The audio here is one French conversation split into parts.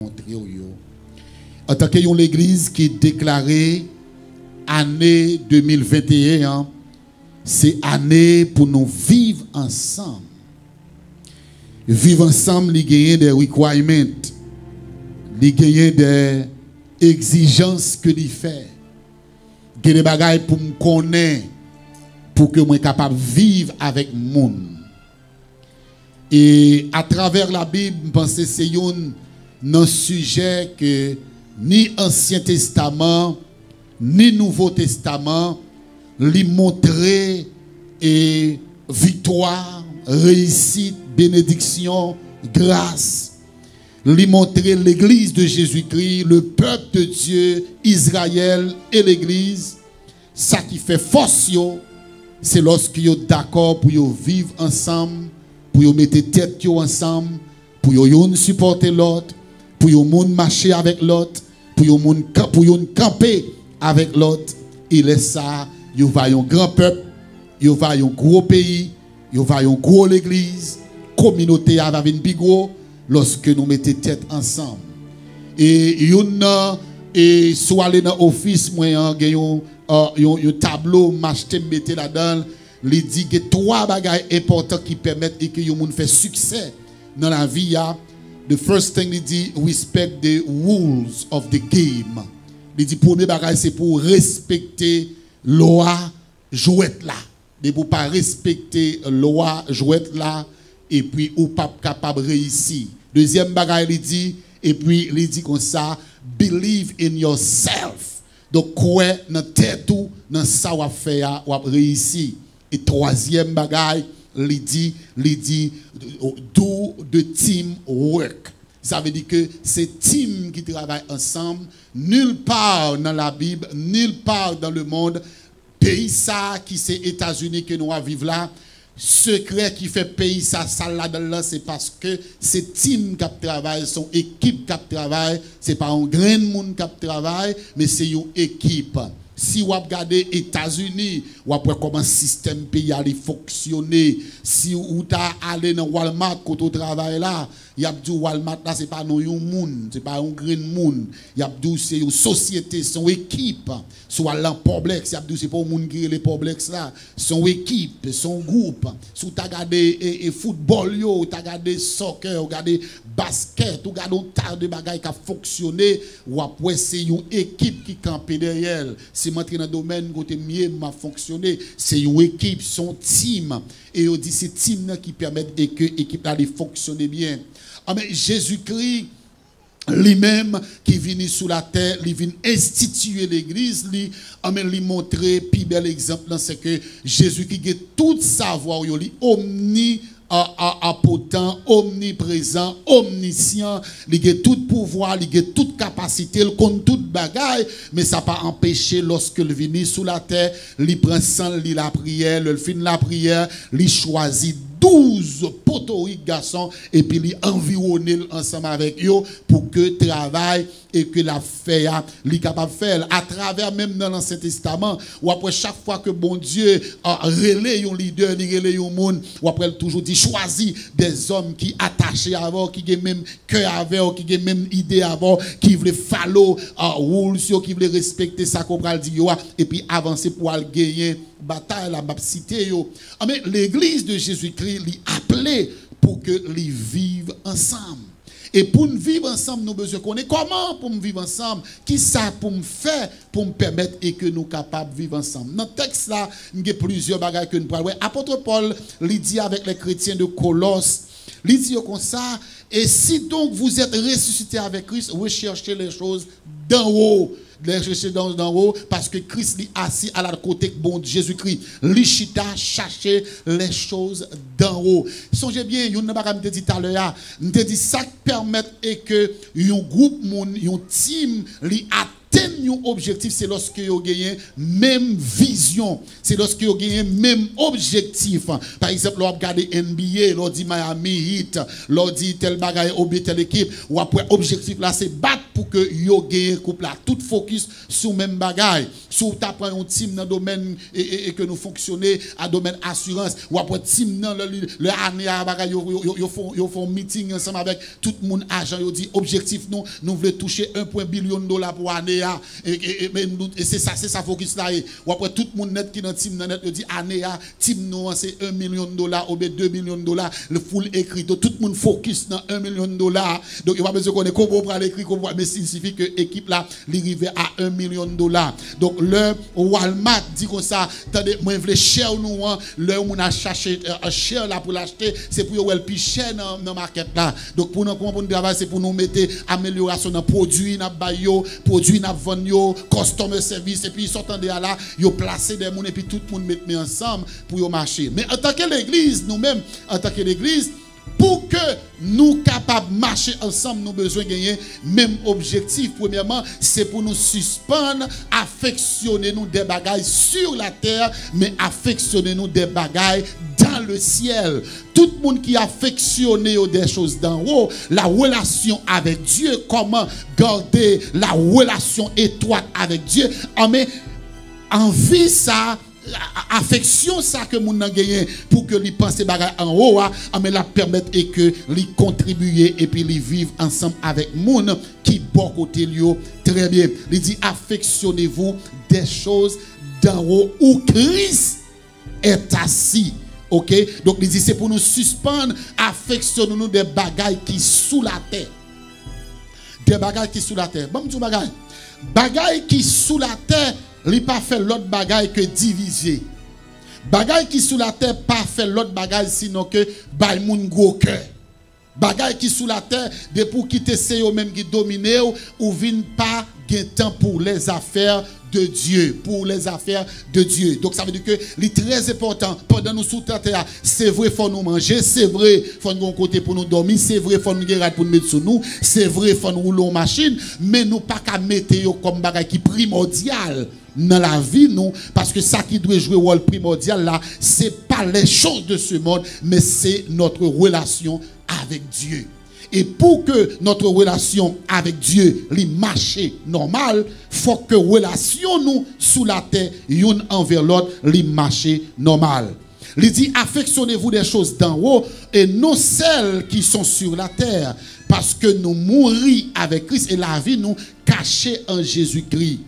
En tant que l'église qui est déclarée année 2021, c'est année pour nous vivre ensemble. Vivre ensemble, il y a des requirements, il y a des exigences que il fait. Il y a des bagages pour me connaître, pour que je sois capable de vivre avec le monde. Et à travers la Bible, je pense que c'est un sujet que ni Ancien Testament, ni Nouveau Testament, lui montrer et victoire, réussite, bénédiction, grâce. Lui montrer l'église de Jésus-Christ, le peuple de Dieu, Israël et l'église. Ça qui fait force, c'est lorsque vous êtes d'accord pour vivre ensemble, pour mettre tête ensemble, pour supporter l'autre, pour marcher avec l'autre, pour camper avec l'autre. Il est ça, vous voyez un grand peuple, vous voyez un gros pays, vous voyez une grosse église, communauté avec une big gros, lorsque nous mettons tête ensemble. Et soit aller dans l'office, moi, un tableau, m'acheter, mettez là-dedans, il dit que 3 bagages importants qui permettent que les gens fassent succès dans la vie. The first thing il dit, respect the rules of the game. Il dit, premier bagage, c'est pour respecter loi jouette là. Et pour pas respecter loi jouette là, et puis ou pas capable de réussir. Deuxième bagage, il dit, et puis il dit comme ça, believe in yourself. Donc, quoi, dans tête ou dans ça ou faire ou réussir. Et troisième bagage, il dit, do the team work. Ça veut dire que c'est team qui travaille ensemble. Nulle part dans la Bible, nulle part dans le monde, pays ça qui c'est États-Unis que nous vivons là, secret qui fait pays ça là-dedans, c'est parce que c'est team qui travaille, son équipe qui travaille, c'est pas un grand monde qui travaille, mais c'est une équipe. Si vous regardez les États-Unis, vous voyez comment le système pays a fonctionné. Si vous allez dans Walmart, quand vous travaillez là, il y a dit Walmart là, ce n'est pas un monde, ce n'est pas un grand monde. Il y a dit c'est une société, son équipe. Soit l'empoblex, il y a dit c'est pas un monde qui est les complexes là. Son équipe, son groupe. Si vous regardez football, vous regardez soccer, vous regardez basket, vous regardez un tas de bagages qui a fonctionné, vous voyez c'est une équipe qui campe derrière. Si je suis dans le domaine côté mieux m'a fonctionné, c'est une équipe, son team. Et on dit c'est team qui permet que l'équipe fonctionne bien. Mais Jésus-Christ lui-même qui vient sur la terre, il vient instituer l'église, lui montrer, puis bel exemple, c'est que Jésus-Christ a tout savoir, il est potent, omniprésent, omniscient, il a tout pouvoir, il a toute capacité, il compte toute bagaille, mais ça n'a pas empêché lorsque il vient sur la terre, il prend sang, il la prière, il finit la prière, il choisit 12 potoriques garçons et puis il environne ensemble avec eux pour que travail et que la faire, il capable de faire à travers même dans l'Ancien Testament ou après chaque fois que bon Dieu relève un leader, il relève un monde ou après toujours dit choisis des hommes qui attachés avant, qui ont même cœur avec, qui ont même idée avant, qui veulent follow rules, qui veulent respecter ça qu'on va dire et puis avancer pour aller gagner bataille la cité yo. Mais l'église de Jésus-Christ lui appelé pour que les vivent ensemble. Et pour nous vivre ensemble, nous besoin connaître comment pour nous vivre ensemble, qui ça pour me faire pour me permettre et que nous capables de vivre ensemble. Dans le texte là, il y a plusieurs bagages que nous parlons. Apôtre Paul lui dit avec les chrétiens de Colosse, il dit comme ça, et si donc vous êtes ressuscités avec Christ, recherchez les choses d'en haut. Les chercher d'en haut parce que Christ est assis à la côté de bon Jésus-Christ. Lichita chercher les choses d'en haut. Songez bien, il y a un dit tout à l'heure, me dit ça permet et que un groupe un team li atteint un objectif, c'est lorsque vous gagnez même vision, c'est lorsque vous gagnez même objectif. Par exemple, vous regardez NBA, vous dit Miami Heat, vous dit tel bagaille ou telle équipe, ou après objectif là c'est battre pour que que yo gagne couple là tout focus sur même bagaille. Si tu prends un team dans le domaine et que nous fonctionner à domaine assurance ou après team dans le année à bagaille yo font meeting ensemble avec tout le monde agent yo dit objectif nous voulons toucher 1 billion de dollars pour année et c'est ça focus là ou après tout le monde net qui dans team net yo dit année team nous c'est 1 million de dollars ou bien 2 millions de dollars le full écrit donc tout le monde focus dans 1 million de dollars donc il va besoin qu'on comment pour l'écrit mais ça signifie que l'équipe là l'arriver à 1 million de dollars donc le Walmart dit comme ça attendez moi je veux cher nous le on a cherché cher là pour l'acheter c'est pour le plus cher dans market là donc pour nous pour travail c'est pour nous mettre amélioration dans produit n'a bayo produit n'a vendre customer service et puis sortant de là yo placer des monde et puis tout le monde mettre ensemble pour yo marcher mais en tant que l'église nous-mêmes en tant que l'église pour que nous capables de marcher ensemble, nous avons besoin de gagner même objectif. Premièrement, c'est pour nous suspendre, affectionner nous des bagailles sur la terre, mais affectionner nous des bagailles dans le ciel. Tout le monde qui affectionne des choses d'en haut, la relation avec Dieu, comment garder la relation étroite avec Dieu, mais en vie ça, affection ça que moun nan gagné pour que li pense bagay en haut mais la permettre et que li contribuer et puis li vivre ensemble avec moun qui bon côté lui très bien. Il dit affectionnez-vous des choses d'en haut où Christ est assis. OK? Donc il dit c'est pour nous suspendre, affectionnons-nous des bagailles qui sous la terre. Des bagailles qui sous la terre. Bon tout bagaille. Bagaille qui sous la terre li pas fait l'autre bagaille que diviser. Bagaille qui sous la terre pas fait l'autre bagaille sinon que bay moun gros cœur. Bagaille qui sous la terre de pour quitter c'est eux même qui dominer ou vinn pas gain temps pour les affaires de Dieu, pour les affaires de Dieu. Donc ça veut dire que c'est très important pendant nous sous terre, c'est vrai faut nous manger, c'est vrai faut nous côté pour nous dormir, c'est vrai faut nous garder pour nous mettre sur nous, c'est vrai faut nous rouler en machine, mais nous pas qu'à mettre comme bagaille qui primordial dans la vie nous parce que ça qui doit jouer rôle primordial là, c'est pas les choses de ce monde, mais c'est notre relation avec Dieu. Et pour que notre relation avec Dieu lui marche normal, faut que relation nous sous la terre une envers l'autre lui marche normal. Il dit affectionnez-vous des choses d'en haut et non celles qui sont sur la terre parce que nous mourons avec Christ et la vie nous cachée en Jésus-Christ.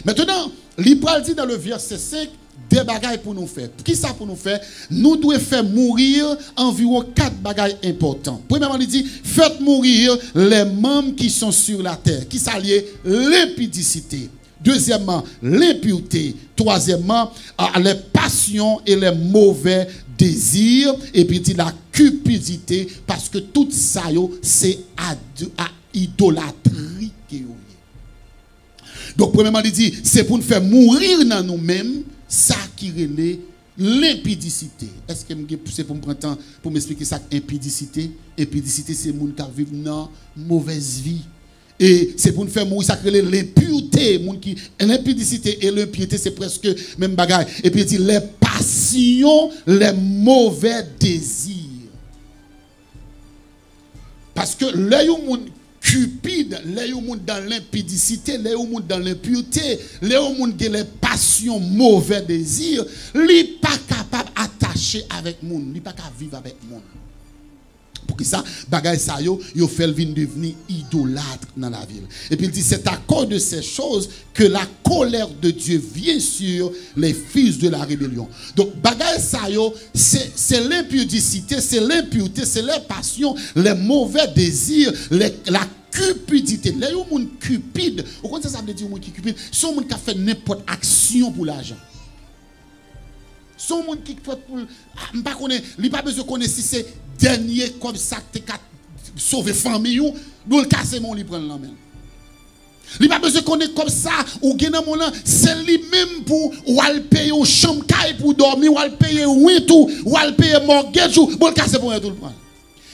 Maintenant, l'Ibral dit dans le verset 5 des bagailles pour nous faire. Qui ça pour nous faire? Nous devons faire mourir environ 4 bagailles importants. Premièrement, il dit faites mourir les membres qui sont sur la terre. Qui s'allie l'impudicité. Deuxièmement, l'impureté. Troisièmement, les passions et les mauvais désirs. Et puis il dit la cupidité parce que tout ça c'est à idolâtrie qui est. Donc premièrement, il dit c'est pour nous faire mourir dans nous-mêmes. Ça qui relève l'impudicité. Est-ce que c'est pour me prendre temps pour m'expliquer ça? Impudicité. Impudicité, c'est les gens qui vivent dans une mauvaise vie. Et c'est pour nous faire mourir, ça relève l'impureté. L'impudicité et l'impureté, c'est presque même bagaille. Et puis il dit les passions, les mauvais désirs. Parce que les gens cupide, les gens dans l'impudicité, les gens dans l'impureté, les gens qui ont les passions, mauvais désirs, ils ne sont pas capables d'attacher avec les gens, ils ne sont pas capables de vivre avec les gens. Pour que ça, bagay ça yo fait devenir idolâtre dans la ville. Et puis il dit c'est à cause de ces choses que la colère de Dieu vient sur les fils de la rébellion. Donc bagay ça yo c'est l'impudicité, c'est l'impureté, c'est les passions, les mauvais désirs, la cupidité. Les gens cupides, au contraire ça veut dire qui cupide, sont gens qui fait n'importe action pour l'argent. Son monde qui fait pour pas connaître, il pas besoin de connaître si c'est dernier comme ça qui sauver famille ou nous le casser mon li prendre la main. Il pas besoin de connaître comme ça ou gain mon là, c'est lui même pour ou al payer au chambre caille pour dormir ou al payer rent ou al payer mortgage ou le casser pour tout le prendre.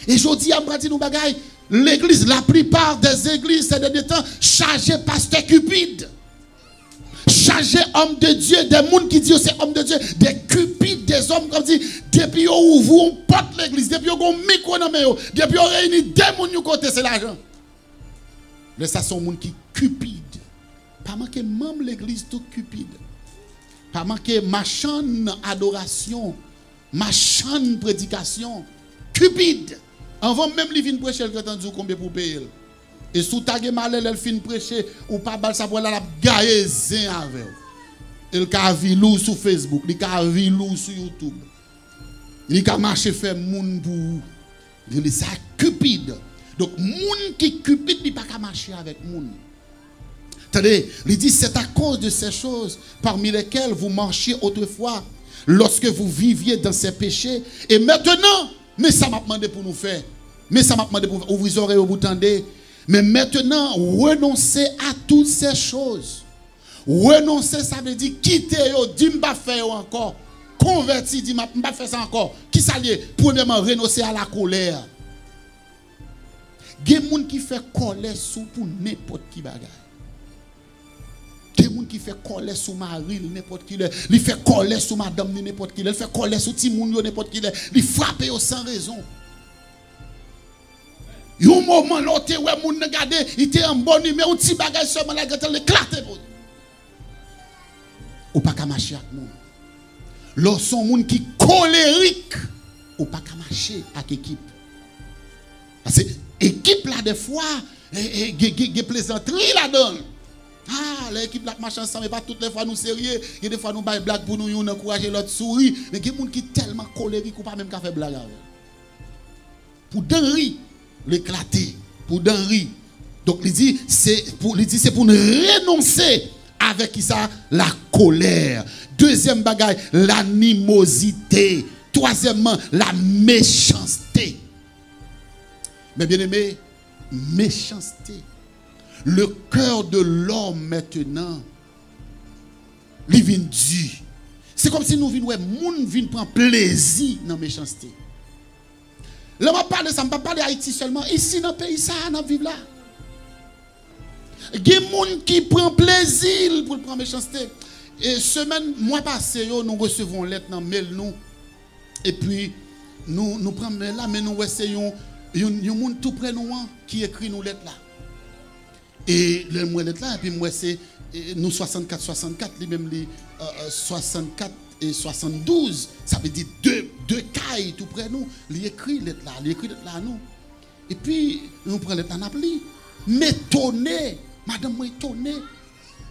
Et jodi a dit nous bagaille, l'église la plupart des églises ces derniers temps chargé pasteur cupide. Chargé homme de Dieu, des gens qui disent c'est homme de Dieu, des cupides, des hommes comme dit, depuis on ouvre, on porte l'église, depuis on micro dans main, depuis on réunit des gens du côté, c'est l'argent. Les ça sont monde qui cupide. Pas manquer même l'église tout cupide. Pas manquer machin adoration, machin prédication, cupide. Avant même li vinn prêcher le temps combien pour payer. Et sous tagé malel elle fin prêcher ou pas bal ça pour la gaye zin avec. Il ka vilou sur Facebook, il ka vilou sur YouTube. Il ka marcher faire moun pour il ça cupide. Donc moun qui cupide il pas ka marcher avec moun. Attendez, il dit c'est à cause de ces choses parmi lesquelles vous marchiez autrefois lorsque vous viviez dans ces péchés et maintenant mais ça m'a demandé pour nous faire. Mais ça m'a demandé pour ouvrir les oreilles au bout tendez. Mais maintenant renoncez à toutes ces choses. Renoncer, ça veut dire quitter, dis pas faire encore. Converti, dis pas faire ça encore. Qui ça lié? Premièrement, renoncer à la colère. Il y a des gens qui font colère sous pour n'importe qui bagaille. Il y a des gens qui font colère sous mari, n'importe qui. Il fait colère sous madame, n'importe qui. Il fait colère sous petit monde, n'importe qui. Il frappe sans raison. Il y a un moment, l'autre, où les gens regardent, il était en bon numéro, un petit bagage seulement, il a éclaté. Ou pas qu'à marcher avec nous. Lorsqu'on sont gens qui colérique, ou pas qu'à marcher avec l'équipe. Parce que l'équipe là des fois, il y a plaisanterie là-dedans. Ah, l'équipe là marche ensemble, mais pas toutes les fois nous sérieux. Il y a des fois nous baillons blague pour nous encourager l'autre sourire. Mais il y a des gens qui sont tellement colériques ou pas même qu'à faire blague avec. Pour d'enri, l'éclater. Pour d'enri. Donc il dit c'est pour nous renoncer. Avec qui ça? La colère. Deuxième bagaille, l'animosité. Troisièmement, la méchanceté. Mais bien aimé, méchanceté. Le cœur de l'homme maintenant, il vient dur. C'est comme si nous venions, moun vient prendre plaisir dans la méchanceté. Là, on parle de ça, on ne parle pas d'Haïti seulement. Ici, dans le pays, ça, on vit là. Il y a des gens qui prennent plaisir pour prendre méchanceté. Et semaine, mois passé, nous recevons une lettre dans mail nous. Et puis, nous prenons là, mais nous essayons, il y a un monde tout près de nous qui écrit nos lettres là. Et le mois lettre là, et puis moi c'est nous 64, les mêmes les 64 et 72, ça veut dire deux cailles tout près de nous. Il écrit lettre là, nous. Et puis, nous prenons lettre là, nous appelons. M'étonné. Madame, moi étonné.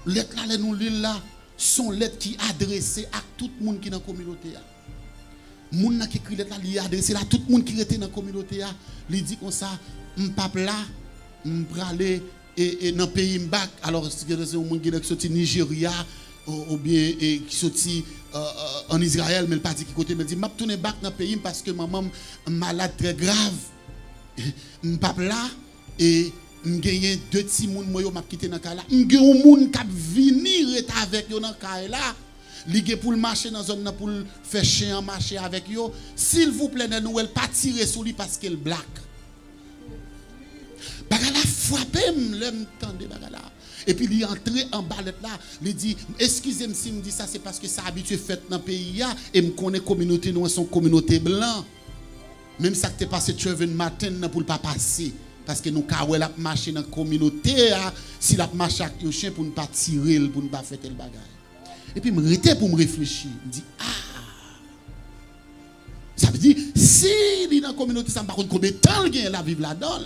Lettre là, nous lisons là, sont lettres qui adressées à tout le monde qui est dans la communauté. Moun qui écrit lettre là, il adressé à tout le monde qui était dans la communauté. Il dit comme ça, m'papa là, m'pralé et dans le pays m'bac. Alors, c'est un monde qui est sorti Nigeria ou bien qui sorti en Israël, mais le parti qui côté me dit, m'a tourné back dans le pays parce que maman malade très grave. M'papa là et m'gagné deux petits moun moi m'a quitté dans là. M'gagné un moun qui venir avec yo dans là. Ligue pour le marcher dans zone pour faire chien marcher avec yo. S'il vous plaît, ne nous pas tirer sur lui parce qu'il black. Bagala frappé m'tendé bagala. Et puis il est entré en balette là, il dit excusez-moi si me dit ça c'est parce que ça habitué fait dans le pays et me connaît communauté nous sont communauté blanc. Même ça que t'es passé cheveux matin pour pas passer. Parce que nous avons marché dans la communauté, si la marche avec un chien pour ne pas tirer, pour ne pas faire tel bagage. Et puis, je me arrêtais pour me réfléchir. Je me dis, ça veut dire, si il est dans la communauté, ça ne veut pas combien de temps il a vivre là-dedans.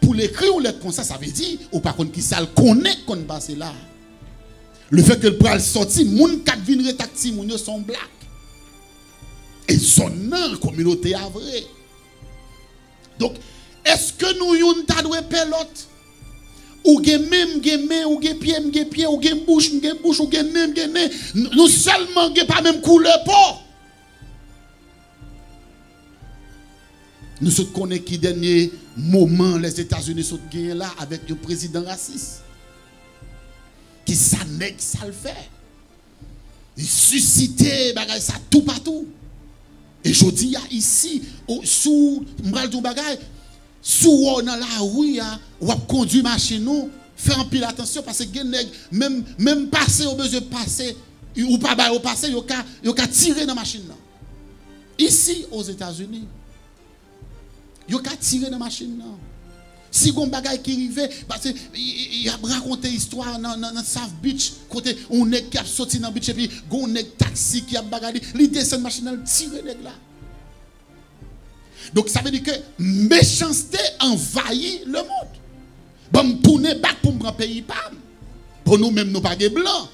Pour l'écrire ou l'être comme ça veut dire, ou par contre, qui ça le connaît qu'on passe là. Le fait que le bras sorti, moun kat vin retakti, moun yo sont black. Et son nom, la communauté a vrai. Donc, est-ce que nous yon ta doué pelote? Ou gen même gen main, ou gen pied, ou gen bouche, ou gen nez. Nous seulement gen pas même couleur pas. Nous sommes connaissons qui dernier moment les États-Unis sont gagnés là avec un président raciste. Qui ça nèg ça le fait. Il suscite bagay ça tout partout. Et je dis ici sous m'ral tout bagay sous dans la rue ou conduire machine nous faire un pile attention parce que nèg même passer au besoin de passer ou pas au passer yo ka tirer dans machine là. Ici aux États-Unis yo ka tirer dans machine là. Si on bagay qui rive, parce qu'il a raconté histoire dans South Beach, côté on est qui a sorti dans beach et puis on est taxi qui a bagay, il descend machine tirer nèg là. Donc ça veut dire que méchanceté envahit le monde. Bon tourner back pour prendre pays pam. Pour nous même nous pas de blanc.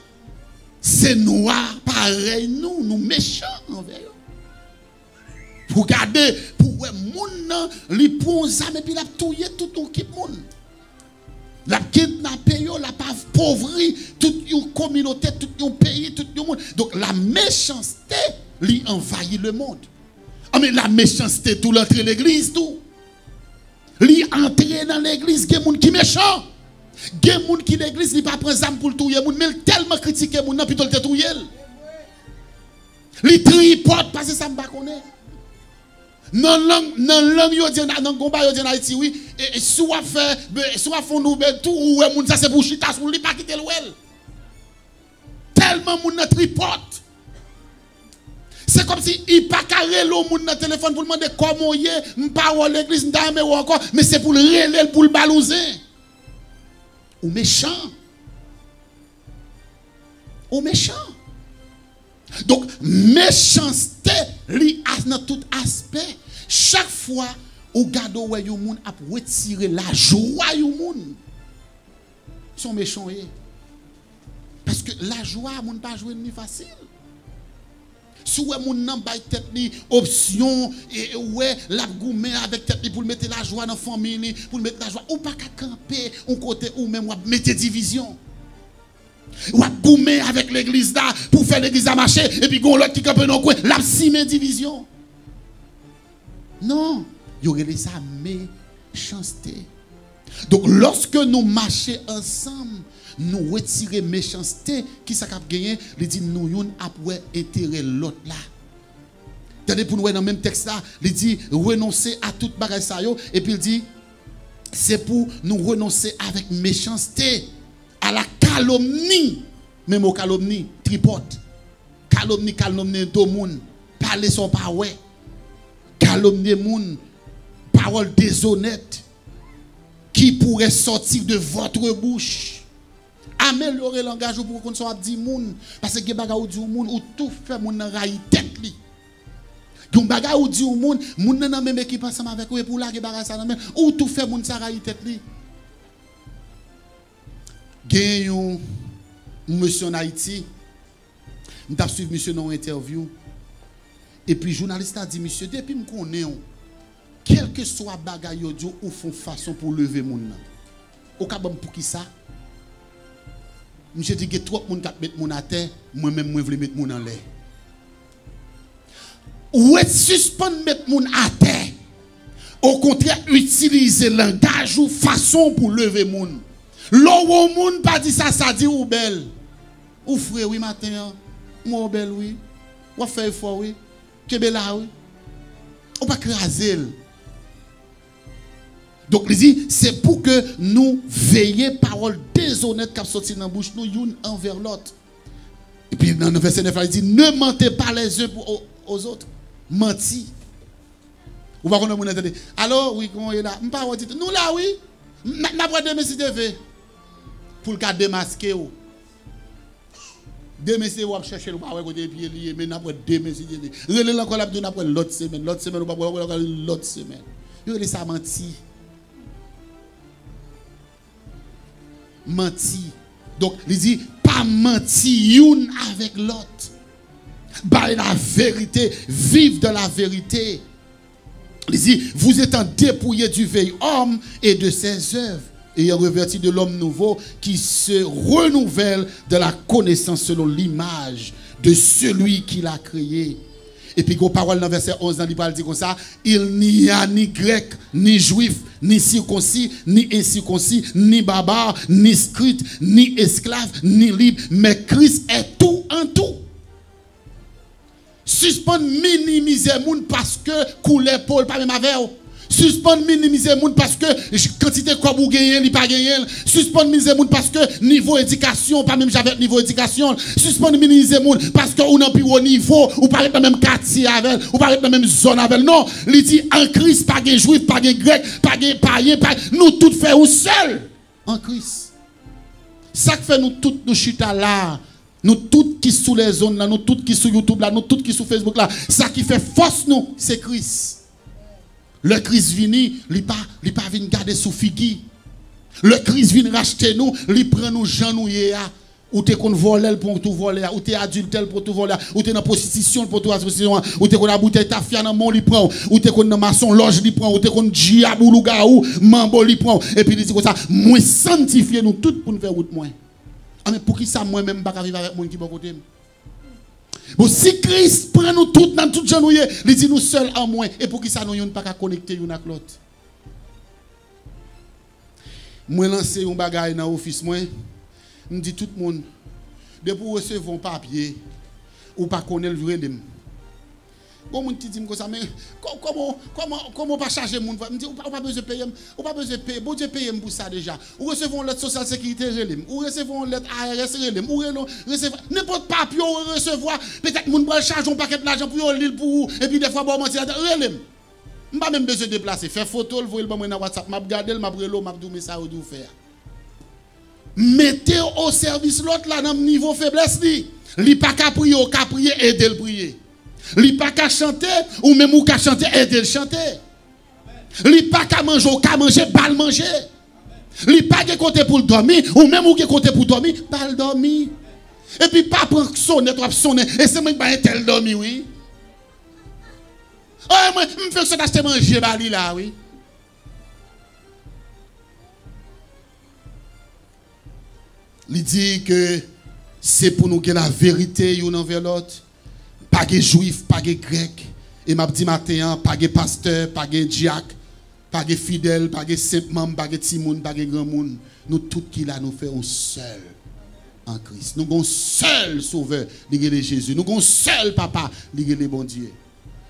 C'est noir pareil nous méchants envers eux. Pour garder pour moun li pon zam et puis la touyer tout ton kip moun. La kidnapper yo, la pauvri toute une communauté, tout un pays, tout le monde. Donc la méchanceté li envahit le monde. Ah mais la méchanceté tout l'entrée l'église tout. Li entrer dans l'église, gen moun qui méchant. Gen moun qui l'église li pas prend zam pour touyer moun, mais tellement critiquer moun nan plutôt le touyer. Li tripote parce que ça m'pa connaît. Non langue yo di nan combat yo di en Haïti oui et soit font nous tout ou moun ça c'est pour chita pour li pas quitter l'ouel. Tellement moun nan tripote. C'est comme si il pas carré l'eau moun dans téléphone pour demander comment y est, m'pa ou l'église m'dame ou encore mais c'est pour le reler pour le balouser. Ou méchant. Ou méchant. Donc, méchanceté, li dans tout aspect. Chaque fois, ou gade ou yon moun a retirer la joie yon moun. Son méchant. Parce que la joie, moun pas jouer ni facile. Si ou moun nan bay tête li option et ouais la goumé avec tête li pour mettre la joie dans famille pour mettre la joie ou pas qu'à camper on côté ou même ou mettre division. Ou à goumer avec l'église là pour faire l'église à marcher et puis gon l'autre qui campe dans coin la cime division. Non, il y aurait ça méchanceté. Donc lorsque nous marchons ensemble, nous retirons méchanceté qui ça cap gagner, il dit nous yon après intérêt l'autre là. Tenez pour nous dans le même texte là, il dit renoncer à toute bagaille ça yo et puis il dit c'est pour nous renoncer avec méchanceté à la calomnie, même au calomnie, tripote. Calomnie tout le monde, parler son pas ouais. Calomnie moun, parole déshonnête qui pourrait sortir de votre bouche. Améliorer le langage pour qu'on soit dit moun parce que baga ou dit moun ou tout fait moun nan raï tête li. Gon baga ou dit moun nan même équipe ensemble avec ou pour la que baga ça nan même ou tout fait moun sa raï tête li. Gen yon monsieur en Haïti, m't'a suivi monsieur dans interview et puis journaliste a dit monsieur depuis me connais quel que soit bagay yo dio ou font façon pour lever moun nan. Ou ka bam pour qui ça? Monsieur dit que trop moun k'ap mettre moun à terre, moi même moi vle mettre moun en l'air. Ou est suspend mettre moun à terre. Au contraire utiliser langage ou façon pour lever moun. L'eau moun pas dit ça dit ou belle. Ou frère oui matin, moi belle oui. Ou fait effort oui. Kebela oui. Ou pas craser. Donc il dit c'est pour que nous veillions paroles déshonnêtes qui sortent dans la bouche nous une envers l'autre. Et puis dans le verset 9 il dit ne mentez pas les uns aux autres. Menti. Ou pas qu'on a entendre. Alors oui comment est là? M'pas dit nous là oui. N'a pas de messie devait pour le cas démasquer ou. Démasquer ou chercher ou pas ouais côté pied lié mais n'a pas démasquer. Relé encore la donne après l'autre semaine ou pas l'autre semaine. Il ça menti. Menti. Donc, il dit, pas menti une avec l'autre. Bah, la vérité, vive de la vérité. Il dit, vous étant dépouillés du vieil homme et de ses œuvres, ayant revêtu de l'homme nouveau qui se renouvelle de la connaissance selon l'image de celui qui l'a créé. Et puis, la parole dans verset 11, il dit comme ça, il n'y a ni grec, ni juif, ni circoncis, ni incirconcis, ni barbare, ni scrite, ni esclave, ni libre, mais Christ est tout en tout. Suspend minimiser moun parce que couler Paul pas même avec. Suspendre minimiser monde parce que quantité quoi vous gagner, il pas gagner. Suspendre minimiser monde parce que niveau éducation, pas même avec niveau éducation. Suspendre minimiser monde parce que on a plus haut niveau, ou pas dans même quartier avec, ou pas dans même zone avec. Non, il dit en Christ pas de juif, pas de grec, pas de païen, nous tous faisons seul en Christ. Ça que fait nous tous nous chuter là. Nous tous qui sous les zones là, nous tous qui sous YouTube là, nous tous qui sous Facebook là, ça qui fait force nous, c'est Christ. Le Christ vini, il pas vient garder sous figui. Le Christ vient racheter nous, il prend nous gens nous ya. Ou t'es qu'on voler pour tout voler, ou t'es adultère pour tout voler, ou t'es dans prostitution pour tout prostitution, ou t'es qu'on a bouteille ta fia dans mon li prend, ou t'es qu'on dans maçon loge li prend, ou t'es qu'on diabou gaou, mambo li prend. Et puis il dit comme ça, moi sanctifier nous tous pour nous faire route moins. Ah, mais pour qui ça, moi-même, pas arriver avec moi qui est côté? Bon, si Christ prend nous tous dans tout gens, il dit nous seuls en moins. Et pour qui ça, nous ne pas connecter l'un avec l'autre? Moi, lancer un bagage dans l'office, moi, je dis tout le monde, depuis recevoir un papier, ou pas connaître le vrai. Comment tu dis comme ça, mais comment pas charger mon voix? Me dit, ou pas besoin de payer, ou pas besoin de payer, bon Dieu paye pour ça déjà. Ou recevons lettre sociale sécurité relève, ou recevons lettre ARS relève, ou recevons n'importe papier ou recevoir, peut-être mon va charger un paquet d'argent pour l'île pour et puis des fois bon mentir relève. M'pas même besoin de déplacer, faire photo, le voyer le dans WhatsApp, m'a regarder, m'a brelo, m'a dit ça ou dou faire. Mettez au service l'autre là dans niveau faiblesse li pas qu'à prier, aider le prier. Li pas qu'à chanter ou même ou qu'à chanter aider le chanter. Li pas qu'à manger ou qu'à manger bal manger. Li pas qu'à compter pour dormir ou même ou qu'à compter pour dormir bal dormir. Et puis pas prendre sonner trop sonner et c'est même pas un tel dormir oui. Oh moi me fait ça d'acheter manger bali là oui. Il dit que c'est pour nous que la vérité l'un envers l'autre. Pas de juif, pas de grec. Et m'a dit matin, pas de pasteur, pas de diacre, pas de fidèle, pas de saint membre, pas de timoun, pas de grand monde. Nous tous qui là nous faisons seul en Christ. Nous avons seul sauveur, c'est Jésus. Nous avons seul papa, c'est bon Dieu.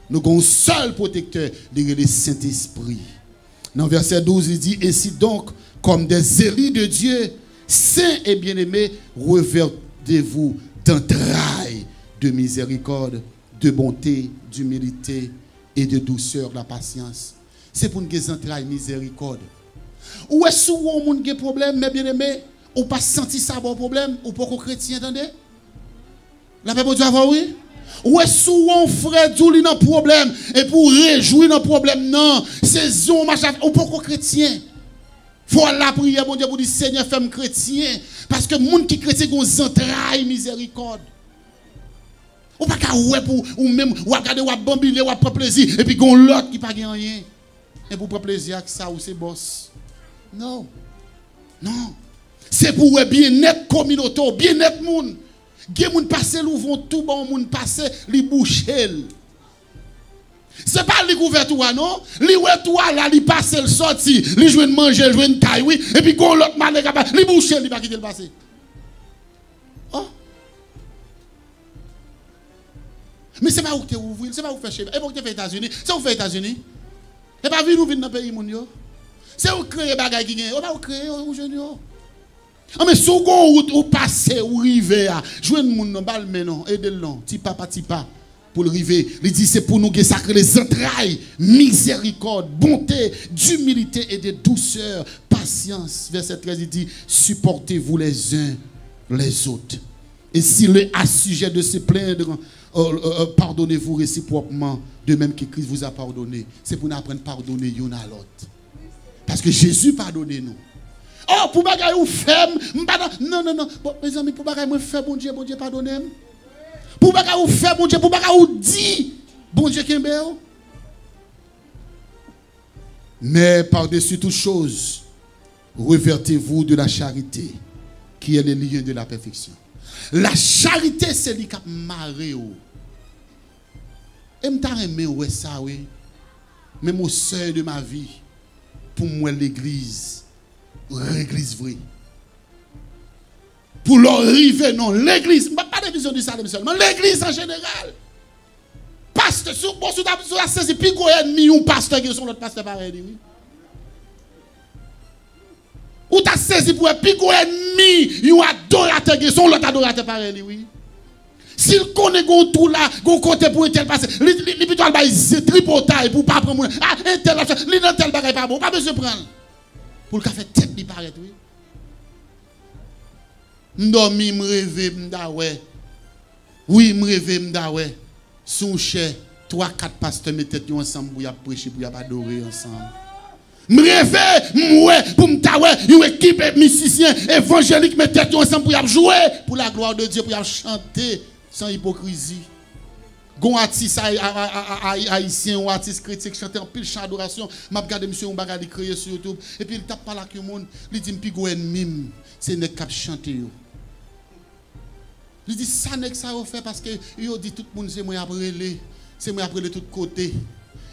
Nous avons seul protecteur, c'est le Saint-Esprit. Dans verset 12, il dit ainsi donc, comme des élus de Dieu, saints et bien-aimés, reverdez-vous d'entrailles de miséricorde, de bonté, d'humilité et de douceur, de la patience. C'est pour nous des entrailles miséricorde. Ou est-ce que vous avez un problème, mes bien-aimés, ou pas senti ça bon problème, ou pas chrétien, attendez? La paix pour Dieu avoir, oui? Ou est-ce que vous frère Douli dans problème, et pour réjouir dans problème, non, c'est zon, machin, ou pas chrétien? Faut la prière, bon Dieu, pour dire Seigneur, fais-moi chrétien. Parce que les gens qui chrétien ont des entrailles miséricorde. Ou pas qu'à ouais pour ou même ou regarder ou bambiner ou prendre plaisir et puis gon l'autre qui pas rien et pour prendre plaisir avec ça ou c'est boss. Non. Non. C'est pour bien-être communauté, bien-être monde. Gen moun passer l'ouvron tout bon monde passer li boucher. C'est pas li couverture non, li ouais toi là li passer le sorti, li joine manger, joine caille oui et puis gon l'autre malé capable li boucher li pas quitter le passer. Oh. Mais c'est pas où tu ouvrir, c'est pas où faire chez. Et pour que tu fais États-Unis, c'est où faire États-Unis. Et pas venir dans le pays mon yo. C'est où créer bagay qui gagne, on va créer au jeune yo. Ah mais sous gon route ou passer ou river a, joindre moun nan bal mais non, aider le non, ti pas pour le river. Il dit c'est pour nous que sacrer les entrailles, miséricorde, bonté, d'humilité et de douceur, patience. Verset 13 il dit supportez-vous les uns les autres. Et s'il est à sujet de se plaindre, pardonnez-vous réciproquement, de même que Christ vous a pardonné. C'est pour nous apprendre à pardonner l'un à l'autre. Parce que Jésus pardonne nous. Oh, pour bagaille ou femme, non. Bon, mes amis, pour bagaille moi fait bon Dieu pardonne. Pour bagaille ou fait bon Dieu, pour bagaille ou dit bon Dieu qui est. Mais par-dessus toute chose, revêtez-vous de la charité, qui est le lien de la perfection. La charité, c'est lui qui a marré. Et je aimé ça, oui. Même au seuil de ma vie, pour moi, l'église vraie. Pour leur arriver, non, l'église, pas de vision du salut seulement, l'église en général. Pas pasteur, bon, sous la saisi, puis qu'on ennemi, un pasteur qui sont l'autre pasteur pareil, oui. Ou t'as saisi pour un puis qu'on ennemi, un adorateur qui sont l'autre adorateur pareil, oui. S'il connaît qu'on tout là, qu'on compte pour un tel pasteur, il plutôt al bail tripotaille pour pas prendre ah un tel li dans tel bagage pas bon, pas besoin prendre. Pour le faire tête li paraît oui. M'dormi m'rêver m'da ouais. Oui, m'rêver m'da ouais. Son cher 3-4 pasteurs mettent ensemble pour y prêcher pour y adorer ensemble. M'rêver m'oué pour m'ta ouais, une équipe musicien évangélique mettent ensemble pour y jouer pour la gloire de Dieu pour y chanter sans hypocrisie. Gon artiste haïtien ou artiste critique chanter en pile chant d'adoration, m'a regardé monsieur on bagage créé sur YouTube et puis il tape pas là que monde, il dit m'pi go ennemi, c'est nek cap chanter yo. Il dit ça nek ça fait parce que yo dit tout le monde c'est moi après les tout côté.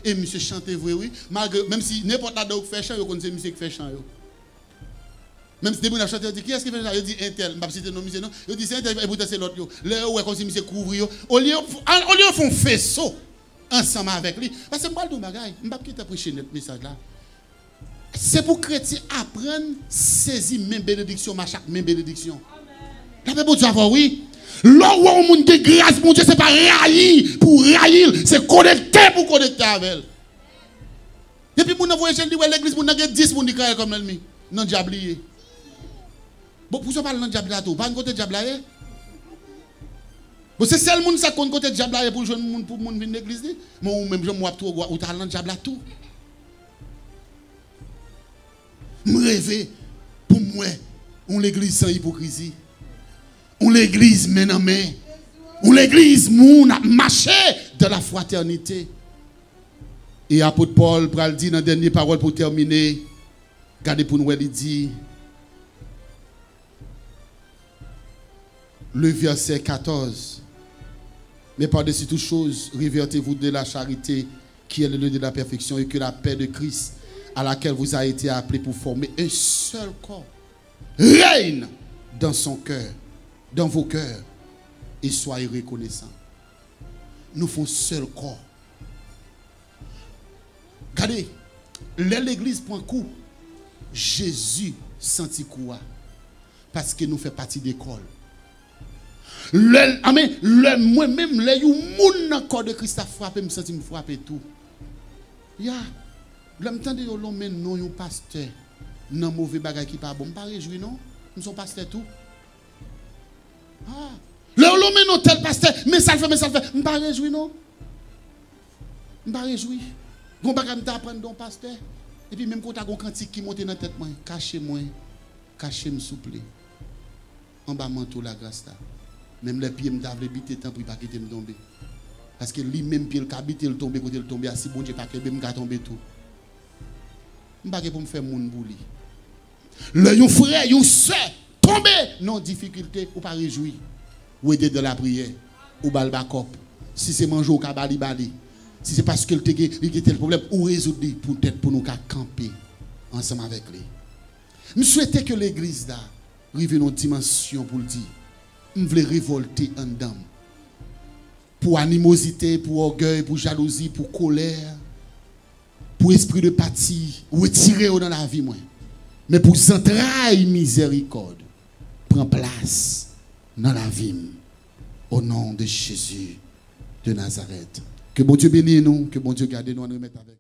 Et monsieur chante vrai oui, malgré même si n'importe là donc fait chant yo connaissez monsieur qui fait chant yo. Même si début n'a chanté, dit qui est-ce qui fait ça? Il dit un tel, m'a cité non monsieur non. Il dit c'est un tel et pourtant c'est l'autre yo. Là ouais comme si monsieur couvre yo. Au lieu font faisceau ensemble avec lui. Parce que moi le bagage, m'pas quitter prêcher notre message là. C'est pour chrétien apprendre saisir même bénédiction, chaque même bénédiction. Amen. La bon Dieu avoir oui. Là où on monde de grâce mon Dieu c'est pas raillir pour raillir, c'est connecter pour connecter avec elle. Et puis mon envoyer chez l'église mon a 10 moun qui créer comme l'ennemi. Non diablier. Bon, pour ça, parle dans le diable là, tout. Pas un côté diable là. Bon, c'est seul monde ça compte côté diable là pour jouer pour monde venir l'église. Moi, même je moi tout ou t'as dans le diable là tout. Me rêver pour moi, on l'église sans hypocrisie. On l'église main en main. On l'église moun a marché de la fraternité. Et apôtre Paul pral dit dans dernière parole pour terminer. Regardez pour nous il dit le verset 14. Mais par-dessus toute chose, révertez-vous de la charité qui est le lieu de la perfection et que la paix de Christ à laquelle vous avez été appelés pour former un seul corps règne dans son cœur, dans vos cœurs et soyez reconnaissants. Nous faisons seul corps. Regardez, l'église prend coup. Jésus senti quoi parce que nous fait partie d'école. Moi-même, les moun dans corps de Christ a frappé, me senti me frapper tout. Ya, l'entendez yo l'homme non yon pasteur, non mauvais bagay qui pas bon, pas réjoui non, nous sommes pasteur tout. Ah, l'homme non tel pasteur, mais ça fait, me pas réjoui non. Me pas réjoui. Gon bagay me t'apprendre don pasteur. Et puis même quand tu as un cantique qui monte dans la tête, cachez-moi, cachez-moi souple. En bas manteau la grâce là. Même les pieds me t'avait bité tant pour pas quitter me tomber. Parce que lui même pied le habité le tomber côté le tomber si bon Dieu pas que me tomber tout. M'pa pour me faire moun bouli. Le yon frère, yon sœur tomber non difficulté ou pas réjouir. Ou aider de la prière ou bal bakop. Si c'est manger au kabali bali. Si c'est parce que le tel problème, ou résoudre peut-être pour nous camper ensemble avec lui. Je souhaitais que l'église là arrive à une dimension pour le dire. Je voulais révolter en dame. Pour animosité, pour orgueil, pour jalousie, pour colère, pour esprit de parti, retirer dans la vie. Mais pour entrailles miséricorde, prend place dans la vie. Au nom de Jésus de Nazareth. Que bon Dieu bénisse nous, que bon Dieu garde nous, nous remette avec.